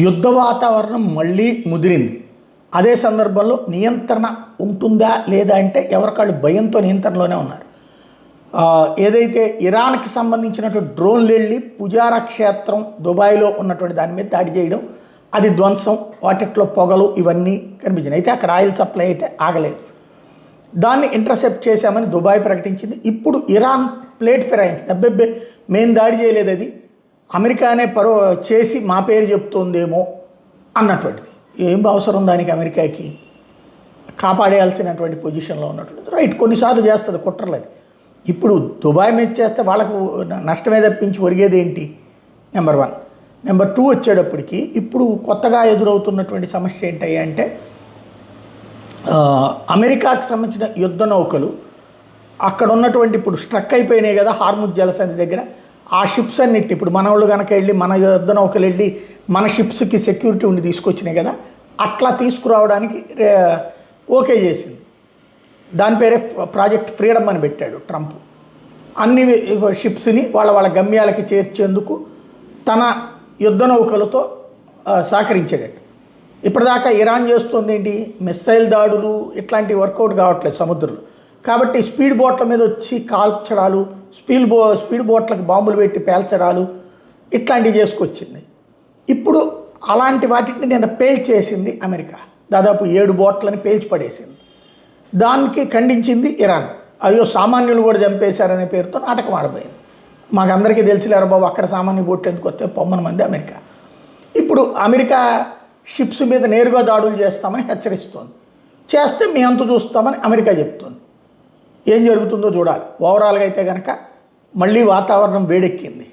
యుద్ధ వాతావరణం మళ్ళీ ముదిరింది. అదే సందర్భంలో నియంత్రణ ఉంటుందా లేదా అంటే ఎవరికాళ్ళు భయంతో నియంత్రణలోనే ఉన్నారు. ఏదైతే ఇరాన్కి సంబంధించినటువంటి డ్రోన్లు వెళ్ళి పుజారా క్షేత్రం దుబాయ్లో ఉన్నటువంటి దాని మీద దాడి చేయడం, అది ధ్వంసం, వాటిట్లో పొగలు ఇవన్నీ కనిపించినాయి. అయితే అక్కడ ఆయిల్ సప్లై అయితే ఆగలేదు. దాన్ని ఇంటర్సెప్ట్ చేశామని దుబాయ్ ప్రకటించింది. ఇప్పుడు ఇరాన్ ప్లేట్ ఫిరాయించింది. అబ్బెబ్బే మేము దాడి చేయలేదు, అది అమెరికానే చేసి మా పేరు చెప్తుందేమో అన్నటువంటిది. ఏం అవసరం దానికి? అమెరికాకి కాపాడేయాల్సినటువంటి పొజిషన్లో ఉన్నటువంటిది. రైట్, కొన్నిసార్లు చేస్తుంది కుట్రలు. అది ఇప్పుడు దుబాయ్ మీద చేస్తే వాళ్ళకు నష్టమే తప్పించి ఒరిగేది ఏంటి? నెంబర్ 1. నెంబర్ 2 వచ్చేటప్పటికి ఇప్పుడు కొత్తగా ఎదురవుతున్నటువంటి సమస్య ఏంటి అంటే, అమెరికాకు సంబంధించిన యుద్ధ నౌకలు అక్కడ ఉన్నటువంటి ఇప్పుడు స్ట్రక్ అయిపోయినాయి కదా హార్ముజ్ జలసంధి దగ్గర. ఆ షిప్స్ అన్నిటిని ఇప్పుడు మన వాళ్ళు కనుక వెళ్ళి మన యుద్ధ నౌకలు వెళ్ళి మన షిప్స్కి సెక్యూరిటీ ఉండి తీసుకొచ్చినాయి కదా, అట్లా తీసుకురావడానికి ఓకే చేసింది. దాని పేరే ప్రాజెక్ట్ ఫ్రీడమ్ అని పెట్టాడు ట్రంప్. అన్ని షిప్స్ని వాళ్ళ గమ్యాలకి చేర్చేందుకు తన యుద్ధ నౌకలతో సహకరించేటట్టు. ఇప్పటిదాకా ఇరాన్ చేస్తుంది ఏంటి? మిస్సైల్ దాడులు ఇట్లాంటివి వర్కౌట్ కావట్లేదు సముద్రంలో. కాబట్టి స్పీడ్ బోట్ల మీద వచ్చి కాల్చడాలు, స్పీడ్ బోట్లకు బాంబులు పెట్టి పేల్చడాలు ఇట్లాంటివి చేసుకొచ్చింది. ఇప్పుడు అలాంటి వాటిని నిన్న పేల్చేసింది అమెరికా. దాదాపు 7 బోట్లని పేల్చి పడేసింది. దానికి ఖండించింది ఇరాన్. అయ్యో సామాన్యులు కూడా చంపేశారనే పేరుతో నాటకం ఆడబోయింది. మాకందరికీ తెలిసిలేరు బాబు, అక్కడ సామాన్య బోట్లు ఎందుకు వస్తే 90 మంది అమెరికా. ఇప్పుడు అమెరికా షిప్స్ మీద నేరుగా దాడులు చేస్తామని హెచ్చరిస్తోంది. చేస్తే మీ అంత చూస్తామని అమెరికా చెప్తోంది. ఏం జరుగుతుందో చూడాలి. ఓవరాల్గా అయితే కనుక మళ్ళీ వాతావరణం వేడెక్కింది.